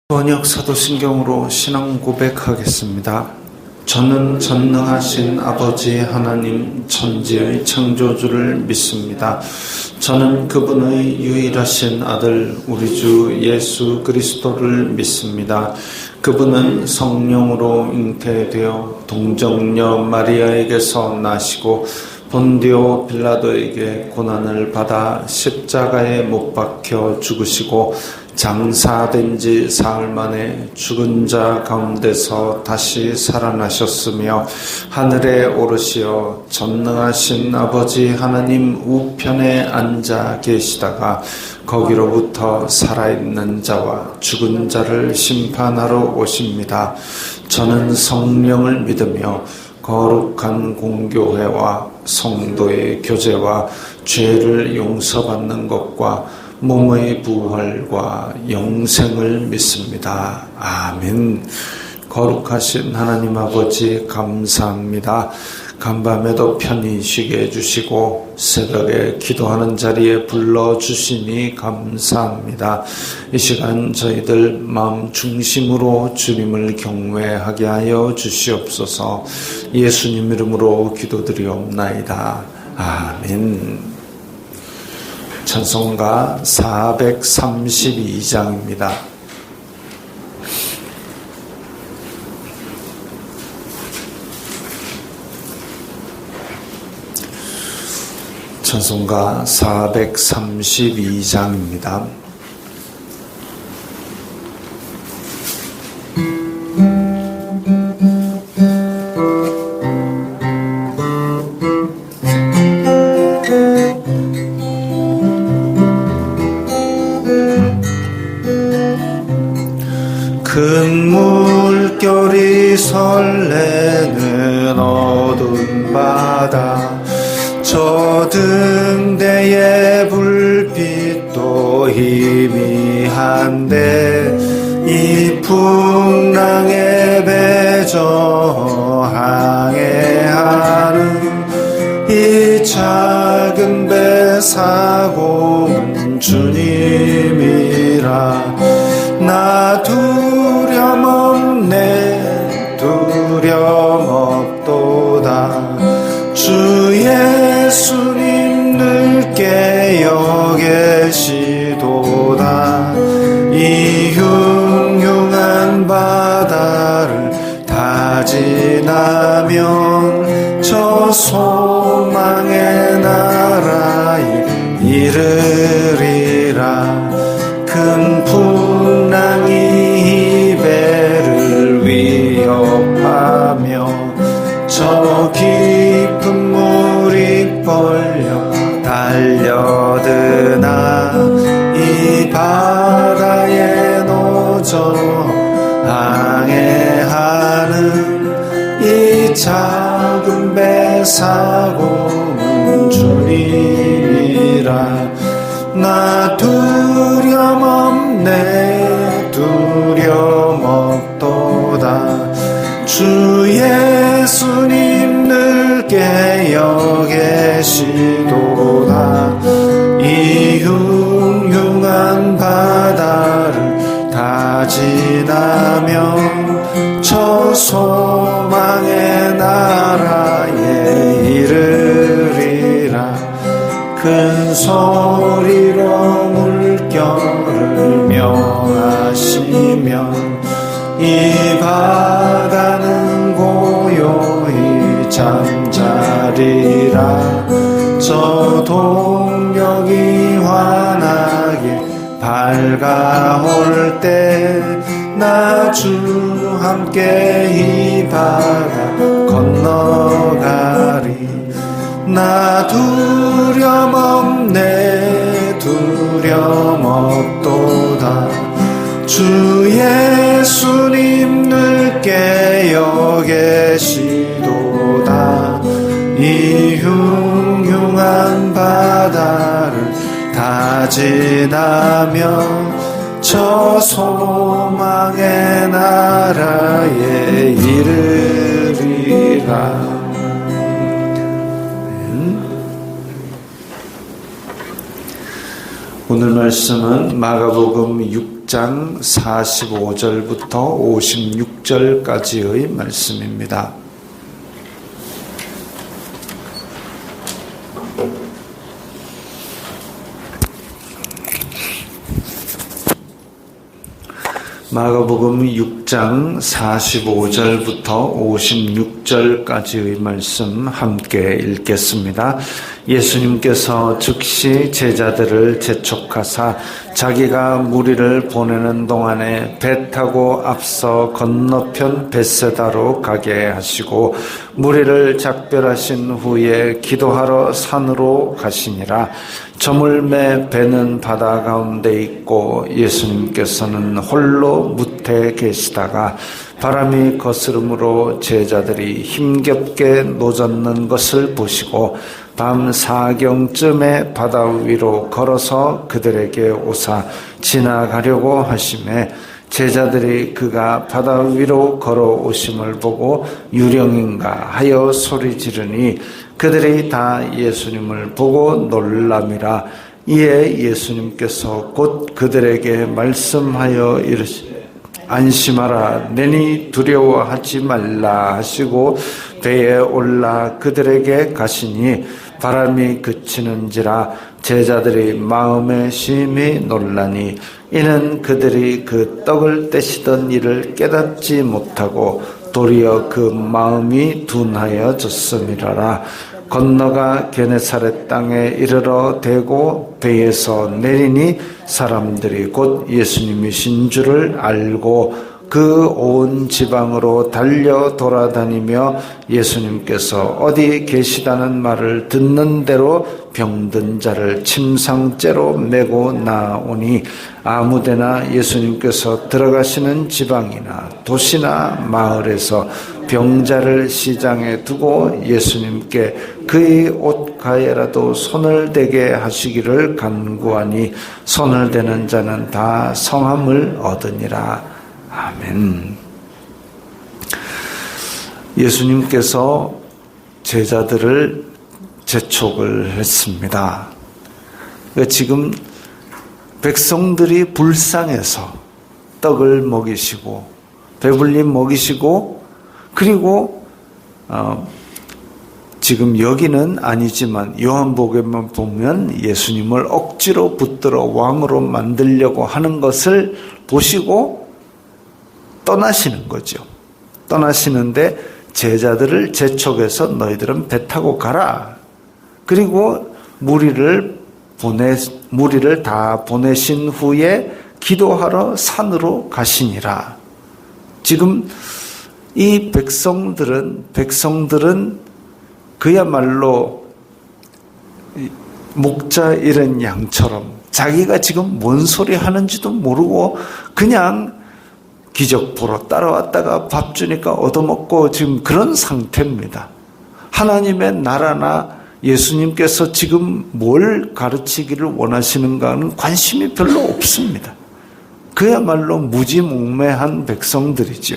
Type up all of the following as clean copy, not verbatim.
번역 사도신경으로 신앙 고백하겠습니다. 저는 전능하신 아버지 하나님 천지의 창조주를 믿습니다. 저는 그분의 유일하신 아들 우리 주 예수 그리스도를 믿습니다. 그분은 성령으로 잉태되어 동정녀 마리아에게서 나시고 본디오 빌라도에게 고난을 받아 십자가에 못 박혀 죽으시고 장사된 지 사흘 만에 죽은 자 가운데서 다시 살아나셨으며 하늘에 오르시어 전능하신 아버지 하나님 우편에 앉아 계시다가 거기로부터 살아있는 자와 죽은 자를 심판하러 오십니다. 저는 성령을 믿으며 거룩한 공교회와 성도의 교제와 죄를 용서받는 것과 몸의 부활과 영생을 믿습니다. 아멘. 거룩하신 하나님 아버지 감사합니다. 간밤에도 편히 쉬게 해주시고 새벽에 기도하는 자리에 불러주시니 감사합니다. 이 시간 저희들 마음 중심으로 주님을 경외하게 하여 주시옵소서. 예수님 이름으로 기도드리옵나이다. 아멘. 찬송가 432장입니다. 찬송가 432장입니다. 큰 물결이 설레는 어두운 바다 저 등대의 불빛도 희미한데 이 풍랑에 배저 항해하는 이 작은 배 사고는 주님이라 나 두려움없네 두려움없도다 주 예수님 늘 깨어 계시도다 이 흉흉한 바다를 다 지나면 저 소망의 나라에 이르리라 큰 풍랑이 이 배를 위협하며 저 깊은 물이 벌려 달려드나 이 바다에 노저 항해하는 이 작은 배 사고는 주님이라 나 두려움없네 두려움없도다 주 예수님 늘 깨어 계시도다 이 흉흉한 바다를 다 지나면 저 소망의 나라에 이르리라 큰 소리로 물결을 명하시며 이 바다는 고요히 잠자리라 저 동력이 환하게 밝아올 때 나 주 함께 이 바다 건너가리 나 두려움없네 두려움없도다 주 예수님 늘 깨어 계시도다 이 흉흉한 바다를 다 지나면 저 소망의 나라에 이르리라. 오늘 말씀은 마가복음 6 6장 45절부터 56절까지의 말씀입니다. 마가복음 6장 45절부터 56절까지의 말씀 함께 읽겠습니다. 예수님께서 즉시 제자들을 재촉하사 자기가 무리를 보내는 동안에 배 타고 앞서 건너편 벳세다로 가게 하시고 무리를 작별하신 후에 기도하러 산으로 가시니라. 저물매 배는 바다 가운데 있고 예수님께서는 홀로 무태 계시다가 바람이 거스름으로 제자들이 힘겹게 노젓는 것을 보시고 밤 4경쯤에 바다 위로 걸어서 그들에게 오사 지나가려고 하시매 제자들이 그가 바다 위로 걸어오심을 보고 유령인가 하여 소리 지르니 그들이 다 예수님을 보고 놀람이라. 이에 예수님께서 곧 그들에게 말씀하여 이르시되 안심하라, 내니 두려워하지 말라 하시고 배에 올라 그들에게 가시니 바람이 그치는지라. 제자들이 마음에 심히 놀라니 이는 그들이 그 떡을 떼시던 일을 깨닫지 못하고 도리어 그 마음이 둔하여졌음이라라. 건너가 게네사렛 땅에 이르러 대고 배에서 내리니 사람들이 곧 예수님이신 줄을 알고 그 온 지방으로 달려 돌아다니며 예수님께서 어디 계시다는 말을 듣는 대로 병든 자를 침상째로 메고 나오니 아무데나 예수님께서 들어가시는 지방이나 도시나 마을에서 병자를 시장에 두고 예수님께 그의 옷가에라도 손을 대게 하시기를 간구하니 손을 대는 자는 다 성함을 얻으니라. 아멘. 예수님께서 제자들을 재촉을 했습니다. 지금 백성들이 불쌍해서 떡을 먹이시고 배불리 먹이시고 그리고 지금 여기는 아니지만 요한복음만 보면 예수님을 억지로 붙들어 왕으로 만들려고 하는 것을 보시고 떠나시는 거죠. 떠나시는데 제자들을 재촉해서 너희들은 배 타고 가라. 그리고 무리를 다 보내신 후에 기도하러 산으로 가시니라. 지금 이 백성들은 그야말로 목자 잃은 양처럼 자기가 지금 뭔 소리 하는지도 모르고 그냥 기적 보러 따라왔다가 밥 주니까 얻어먹고 지금 그런 상태입니다. 하나님의 나라나 예수님께서 지금 뭘 가르치기를 원하시는가는 관심이 별로 없습니다. 그야말로 무지몽매한 백성들이죠.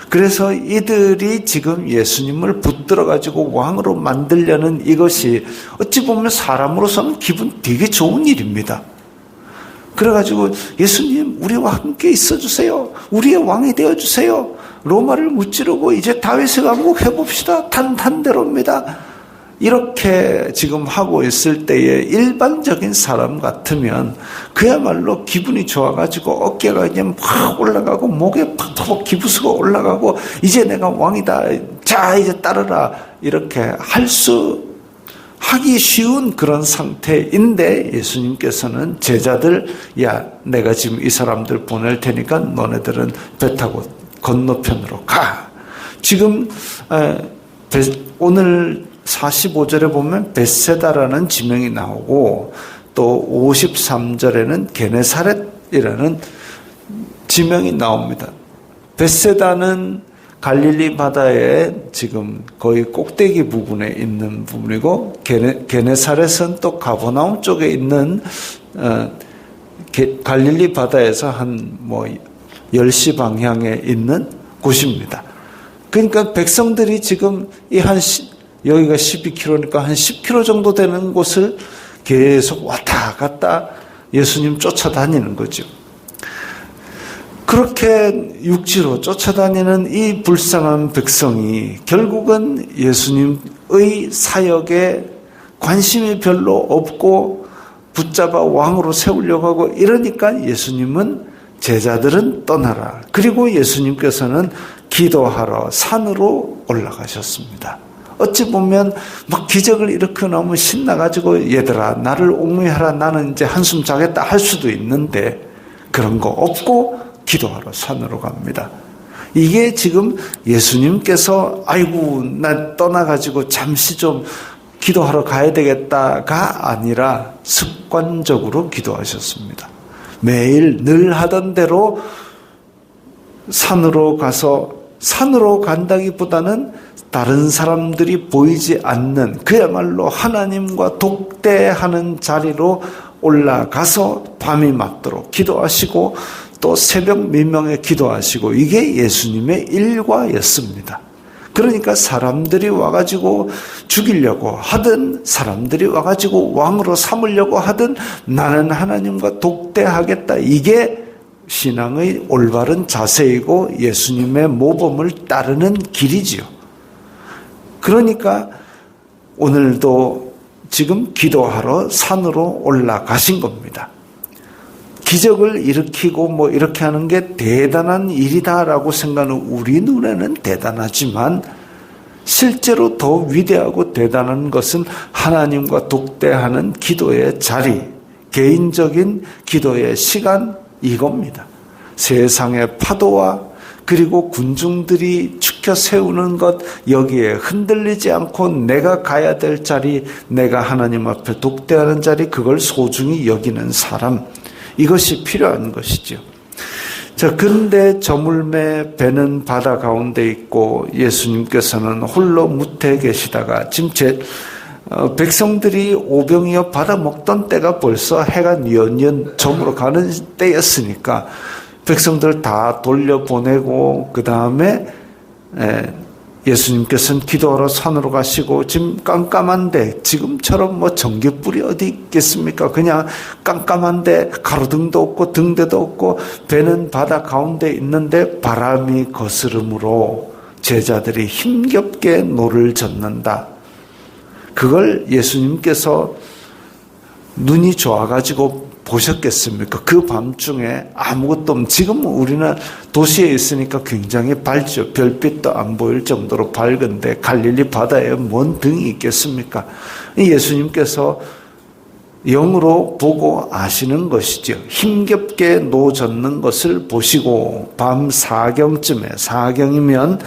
그래서 이들이 지금 예수님을 붙들어가지고 왕으로 만들려는 이것이 어찌 보면 사람으로서는 기분 되게 좋은 일입니다. 그래가지고 예수님 우리와 함께 있어주세요. 우리의 왕이 되어주세요. 로마를 무찌르고 이제 다윗의 왕국 해봅시다. 탄탄대로입니다. 이렇게 지금 하고 있을 때에 일반적인 사람 같으면 그야말로 기분이 좋아가지고 어깨가 그냥 팍 올라가고 목에 팍팍 기부스가 올라가고 이제 내가 왕이다. 자 이제 따르라. 이렇게 하기 쉬운 그런 상태인데 예수님께서는 제자들 야 내가 지금 이 사람들 보낼 테니까 너네들은 배 타고 건너편으로 가. 지금 오늘 45절에 보면 벳세다라는 지명이 나오고 또 53절에는 게네사렛이라는 지명이 나옵니다. 벳세다는 갈릴리 바다에 지금 거의 꼭대기 부분에 있는 부분이고 게네사렛은 또 가버나움 쪽에 있는 갈릴리 바다에서 한 10시 방향에 있는 곳입니다. 그러니까 백성들이 지금 여기가 12km니까 한 10km 정도 되는 곳을 계속 왔다 갔다 예수님 쫓아다니는 거죠. 그렇게 육지로 쫓아다니는 이 불쌍한 백성이 결국은 예수님의 사역에 관심이 별로 없고 붙잡아 왕으로 세우려고 하고 이러니까 예수님은 제자들은 떠나라. 그리고 예수님께서는 기도하러 산으로 올라가셨습니다. 어찌 보면 막 기적을 일으켜 너무 신나가지고 얘들아 나를 옥죄하라 나는 이제 한숨 자겠다 할 수도 있는데 그런 거 없고 기도하러 산으로 갑니다. 이게 지금 예수님께서 아이고 나 떠나가지고 잠시 좀 기도하러 가야 되겠다가 아니라 습관적으로 기도하셨습니다. 매일 늘 하던 대로 산으로 가서 산으로 간다기보다는 다른 사람들이 보이지 않는 그야말로 하나님과 독대하는 자리로 올라가서 밤이 맞도록 기도하시고 또 새벽 민명에 기도하시고 이게 예수님의 일과였습니다. 그러니까 사람들이 와가지고 죽이려고 하든 사람들이 와가지고 왕으로 삼으려고 하든 나는 하나님과 독대하겠다. 이게 신앙의 올바른 자세이고 예수님의 모범을 따르는 길이지요. 그러니까 오늘도 지금 기도하러 산으로 올라가신 겁니다. 기적을 일으키고 뭐 이렇게 하는 게 대단한 일이다라고 생각하는 우리 눈에는 대단하지만 실제로 더 위대하고 대단한 것은 하나님과 독대하는 기도의 자리, 개인적인 기도의 시간 이겁니다. 세상의 파도와 그리고 군중들이 축혀 세우는 것 여기에 흔들리지 않고 내가 가야 될 자리, 내가 하나님 앞에 독대하는 자리 그걸 소중히 여기는 사람 이것이 필요한 것이죠. 자, 그런데 저물매 배는 바다 가운데 있고 예수님께서는 홀로 무태에 계시다가 지금 백성들이 오병이어 받아 먹던 때가 벌써 해가 뉘엿뉘엿 저물어 가는 때였으니까 백성들 다 돌려보내고 그 다음에 예수님께서는 기도하러 산으로 가시고 지금 깜깜한데 지금처럼 뭐 전기불이 어디 있겠습니까? 그냥 깜깜한데 가로등도 없고 등대도 없고 배는 바다 가운데 있는데 바람이 거스름으로 제자들이 힘겹게 노를 젓는다. 그걸 예수님께서 눈이 좋아가지고 보셨겠습니까? 그 밤중에 아무것도 없는 지금 우리는 도시에 있으니까 굉장히 밝죠. 별빛도 안 보일 정도로 밝은데 갈릴리 바다에 뭔 등이 있겠습니까? 예수님께서 영으로 보고 아시는 것이죠. 힘겹게 노젓는 것을 보시고 밤 4경쯤에 4경이면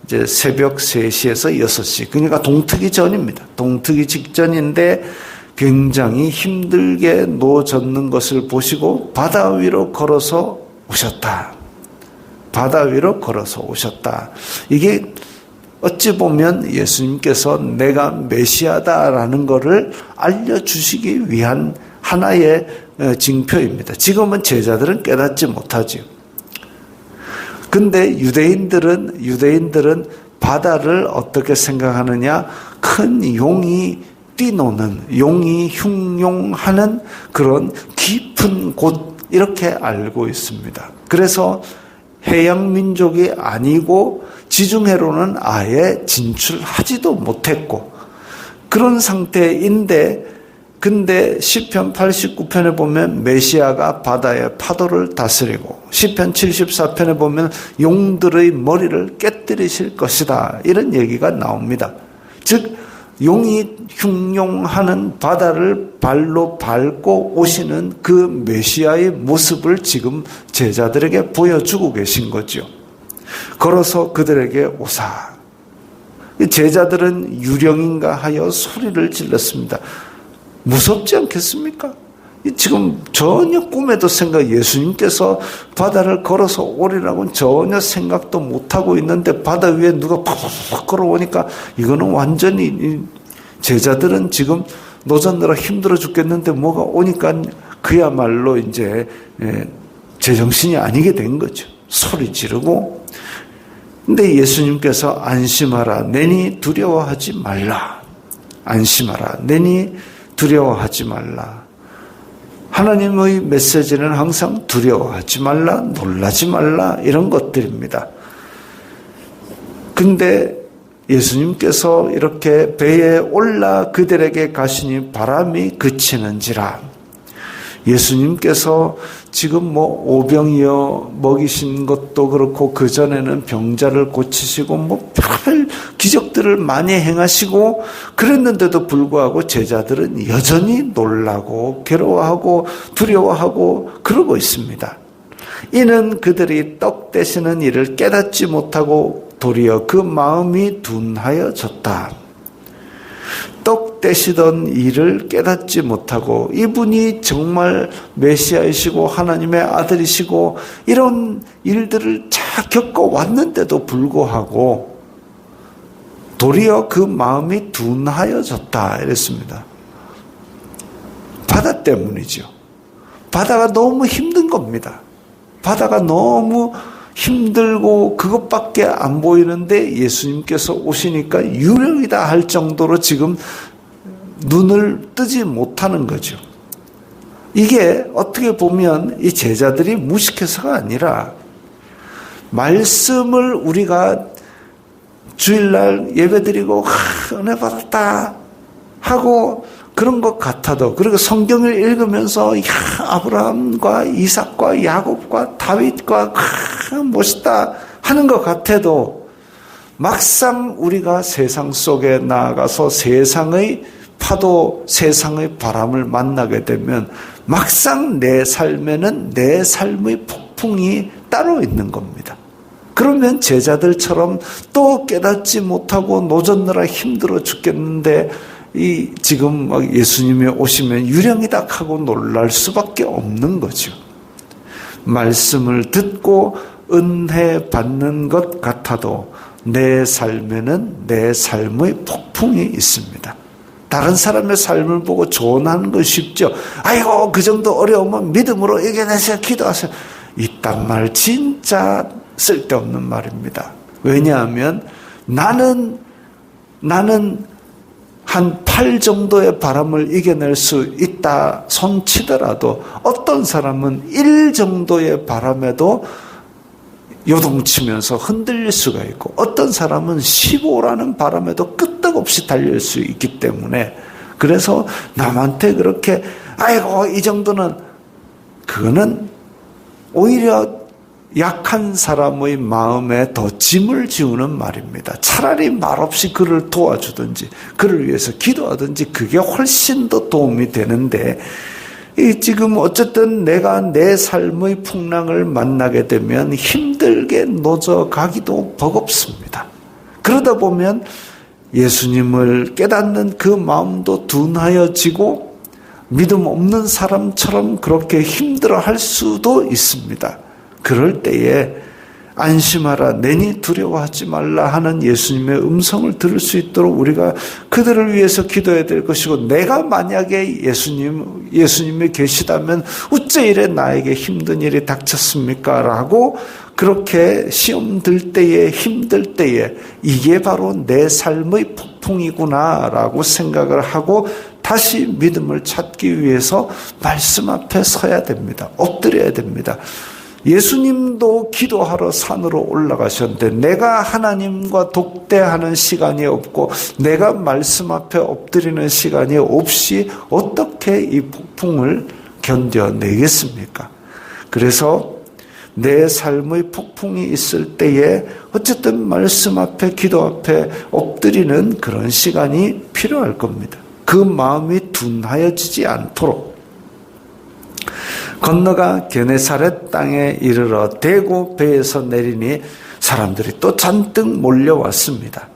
이제 새벽 3시에서 6시 그러니까 동트기 전입니다. 동트기 직전인데 굉장히 힘들게 노젓는 것을 보시고 바다 위로 걸어서 오셨다. 바다 위로 걸어서 오셨다. 이게 어찌 보면 예수님께서 내가 메시아다라는 것을 알려주시기 위한 하나의 징표입니다. 지금은 제자들은 깨닫지 못하죠. 근데 유대인들은 바다를 어떻게 생각하느냐? 큰 용이 뛰노는 용이 흉용하는 그런 깊은 곳 이렇게 알고 있습니다. 그래서 해양 민족이 아니고 지중해로는 아예 진출하지도 못했고 그런 상태인데 근데 시편 89편에 보면 메시아가 바다의 파도를 다스리고 시편 74편에 보면 용들의 머리를 깨뜨리실 것이다 이런 얘기가 나옵니다. 즉 용이 흉용하는 바다를 발로 밟고 오시는 그 메시아의 모습을 지금 제자들에게 보여주고 계신 거죠. 걸어서 그들에게 오사. 제자들은 유령인가 하여 소리를 질렀습니다. 무섭지 않겠습니까? 지금 전혀 꿈에도 예수님께서 바다를 걸어서 오리라고는 전혀 생각도 못하고 있는데 바다 위에 누가 팍팍 걸어오니까 이거는 완전히 제자들은 지금 노젓느라 힘들어 죽겠는데 뭐가 오니까 그야말로 이제 제정신이 아니게 된 거죠. 소리 지르고. 근데 예수님께서 안심하라. 내니 두려워하지 말라. 안심하라. 내니 두려워하지 말라. 하나님의 메시지는 항상 두려워하지 말라, 놀라지 말라 이런 것들입니다. 근데 예수님께서 이렇게 배에 올라 그들에게 가시니 바람이 그치는지라. 예수님께서 지금 오병이어 먹이신 것도 그렇고 그전에는 병자를 고치시고 별별 기적들을 많이 행하시고 그랬는데도 불구하고 제자들은 여전히 놀라고 괴로워하고 두려워하고 그러고 있습니다. 이는 그들이 떡 떼시는 일을 깨닫지 못하고 도리어 그 마음이 둔하여졌다. 떡 떼시던 일을 깨닫지 못하고 이분이 정말 메시아이시고 하나님의 아들이시고 이런 일들을 다 겪어왔는데도 불구하고 도리어 그 마음이 둔하여졌다 이랬습니다. 바다 때문이죠. 바다가 너무 힘든 겁니다. 바다가 너무 힘들고 그것밖에 안 보이는데 예수님께서 오시니까 유령이다 할 정도로 지금 눈을 뜨지 못하는 거죠. 이게 어떻게 보면 이 제자들이 무식해서가 아니라 말씀을 우리가 주일날 예배드리고 은혜 받았다 하고 그런 것 같아도, 그리고 성경을 읽으면서 아브라함과 이삭과 야곱과 다윗과 멋있다 하는 것 같아도 막상 우리가 세상 속에 나아가서 세상의 파도, 세상의 바람을 만나게 되면 막상 내 삶에는 내 삶의 폭풍이 따로 있는 겁니다. 그러면 제자들처럼 또 깨닫지 못하고 노젓느라 힘들어 죽겠는데 지금 예수님이 오시면 유령이다 하고 놀랄 수밖에 없는 거죠. 말씀을 듣고 은혜 받는 것 같아도 내 삶에는 내 삶의 폭풍이 있습니다. 다른 사람의 삶을 보고 조언하는 건 쉽죠. 아이고 그 정도 어려우면 믿음으로 이겨내세요, 기도하세요. 이딴 말 진짜 쓸데없는 말입니다. 왜냐하면 나는 한 8 정도의 바람을 이겨낼 수 있다 손치더라도 어떤 사람은 1 정도의 바람에도 요동치면서 흔들릴 수가 있고 어떤 사람은 15라는 바람에도 끄떡없이 달릴 수 있기 때문에, 그래서 남한테 그렇게 아이고 이 정도는, 그거는 오히려 약한 사람의 마음에 더 짐을 지우는 말입니다. 차라리 말없이 그를 도와주든지 그를 위해서 기도하든지 그게 훨씬 더 도움이 되는데, 지금 어쨌든 내가 내 삶의 풍랑을 만나게 되면 힘들게 노져가기도 버겁습니다. 그러다 보면 예수님을 깨닫는 그 마음도 둔하여지고 믿음 없는 사람처럼 그렇게 힘들어할 수도 있습니다. 그럴 때에 안심하라, 내니 두려워하지 말라 하는 예수님의 음성을 들을 수 있도록 우리가 그들을 위해서 기도해야 될 것이고, 내가 만약에 예수님이 계시다면 어째 이래 나에게 힘든 일이 닥쳤습니까? 라고 그렇게 시험 들 때에, 힘들 때에 이게 바로 내 삶의 폭풍이구나 라고 생각을 하고 다시 믿음을 찾기 위해서 말씀 앞에 서야 됩니다. 엎드려야 됩니다. 예수님도 기도하러 산으로 올라가셨는데 내가 하나님과 독대하는 시간이 없고 내가 말씀 앞에 엎드리는 시간이 없이 어떻게 이 폭풍을 견뎌내겠습니까? 그래서 내 삶의 폭풍이 있을 때에 어쨌든 말씀 앞에, 기도 앞에 엎드리는 그런 시간이 필요할 겁니다. 그 마음이 둔하여지지 않도록. 건너가 게네사렛 땅에 이르러 대고 배에서 내리니 사람들이 또 잔뜩 몰려왔습니다.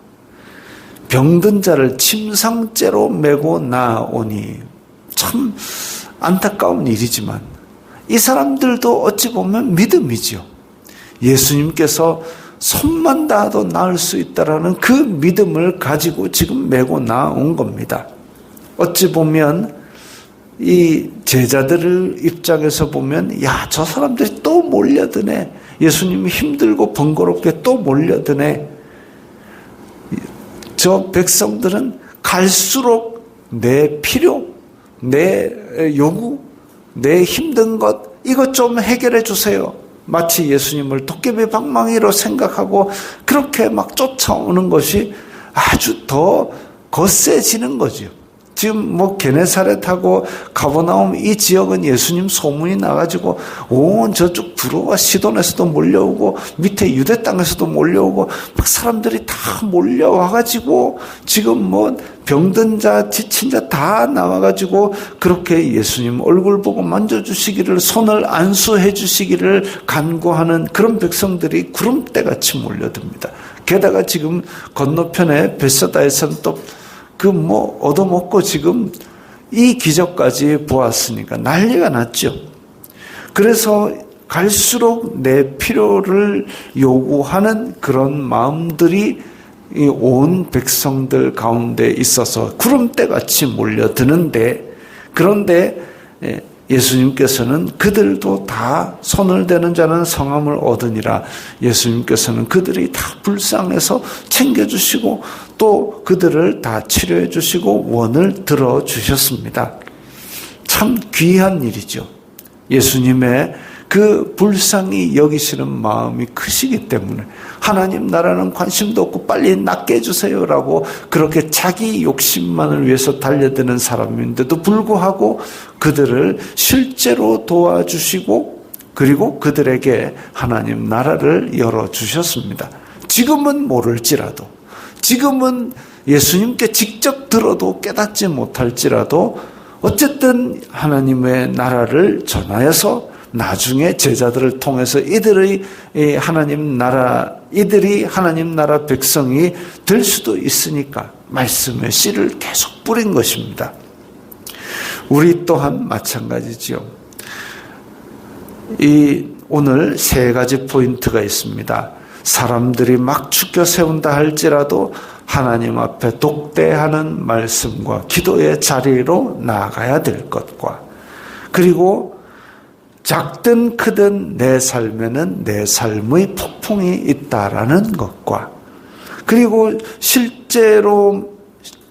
병든 자를 침상째로 메고 나오니, 참 안타까운 일이지만 이 사람들도 어찌 보면 믿음이죠. 예수님께서 손만 닿아도 나을 수 있다라는 그 믿음을 가지고 지금 메고 나온 겁니다. 어찌 보면 이 제자들 입장에서 보면, 야, 저 사람들이 또 몰려드네. 예수님이 힘들고 번거롭게 또 몰려드네. 저 백성들은 갈수록 내 필요, 내 요구, 내 힘든 것 이것 좀 해결해 주세요. 마치 예수님을 도깨비 방망이로 생각하고 그렇게 막 쫓아오는 것이 아주 더 거세지는 거죠. 지금 뭐 게네사렛하고 가버나움 이 지역은 예수님 소문이 나가지고 온 저쪽 두로와 시돈에서도 몰려오고 밑에 유대 땅에서도 몰려오고 막 사람들이 다 몰려와가지고 지금 뭐 병든 자 지친 자 다 나와가지고 그렇게 예수님 얼굴 보고 만져주시기를 손을 안수해 주시기를 간구하는 그런 백성들이 구름대같이 몰려듭니다. 게다가 지금 건너편에 베세다에서는 또 그 뭐 얻어먹고 지금 이 기적까지 보았으니까 난리가 났죠. 그래서 갈수록 내 필요를 요구하는 그런 마음들이 이 온 백성들 가운데 있어서 구름대같이 몰려드는데, 그런데 예수님께서는 그들도 다 손을 대는 자는 성함을 얻으니라. 예수님께서는 그들이 다 불쌍해서 챙겨주시고 또 그들을 다 치료해 주시고 원을 들어주셨습니다. 참 귀한 일이죠. 예수님의 그 불쌍히 여기시는 마음이 크시기 때문에 하나님 나라는 관심도 없고 빨리 낫게 해주세요라고 그렇게 자기 욕심만을 위해서 달려드는 사람인데도 불구하고 그들을 실제로 도와주시고 그리고 그들에게 하나님 나라를 열어주셨습니다. 지금은 모를지라도, 지금은 예수님께 직접 들어도 깨닫지 못할지라도 어쨌든 하나님의 나라를 전하여서 나중에 제자들을 통해서 이들이 하나님 나라 백성이 될 수도 있으니까 말씀의 씨를 계속 뿌린 것입니다. 우리 또한 마찬가지죠. 오늘 세 가지 포인트가 있습니다. 사람들이 막 죽여 세운다 할지라도 하나님 앞에 독대하는 말씀과 기도의 자리로 나아가야 될 것과, 그리고 작든 크든 내 삶에는 내 삶의 폭풍이 있다라는 것과, 그리고 실제로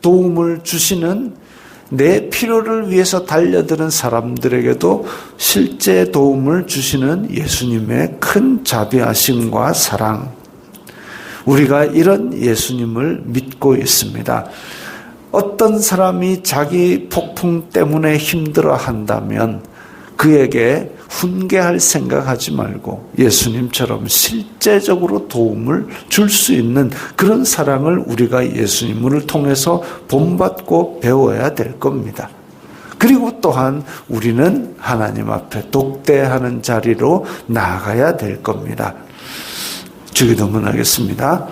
도움을 주시는 내 필요를 위해서 달려드는 사람들에게도 실제 도움을 주시는 예수님의 큰 자비하심과 사랑, 우리가 이런 예수님을 믿고 있습니다. 어떤 사람이 자기 폭풍 때문에 힘들어한다면 그에게 훈계할 생각하지 말고 예수님처럼 실제적으로 도움을 줄 수 있는 그런 사랑을 우리가 예수님을 통해서 본받고 배워야 될 겁니다. 그리고 또한 우리는 하나님 앞에 독대하는 자리로 나아가야 될 겁니다. 주기도문하겠습니다.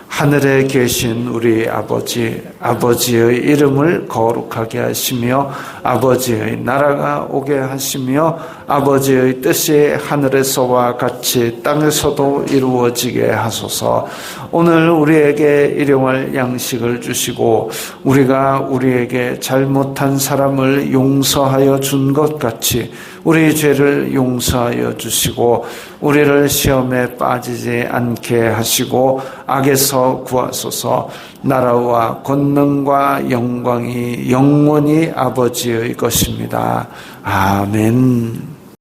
하늘에 계신 우리 아버지의 이름을 거룩하게 하시며 아버지의 나라가 오게 하시며 아버지의 뜻이 하늘에서와 같이 땅에서도 이루어지게 하소서. 오늘 우리에게 일용할 양식을 주시고 우리가 우리에게 잘못한 사람을 용서하여 준 것 같이 우리 죄를 용서하여 주시고 우리를 시험에 빠지지 않게 하시고 악에서 구하소서. 나라와 권능과 영광이 영원히 아버지의 것입니다. 아멘.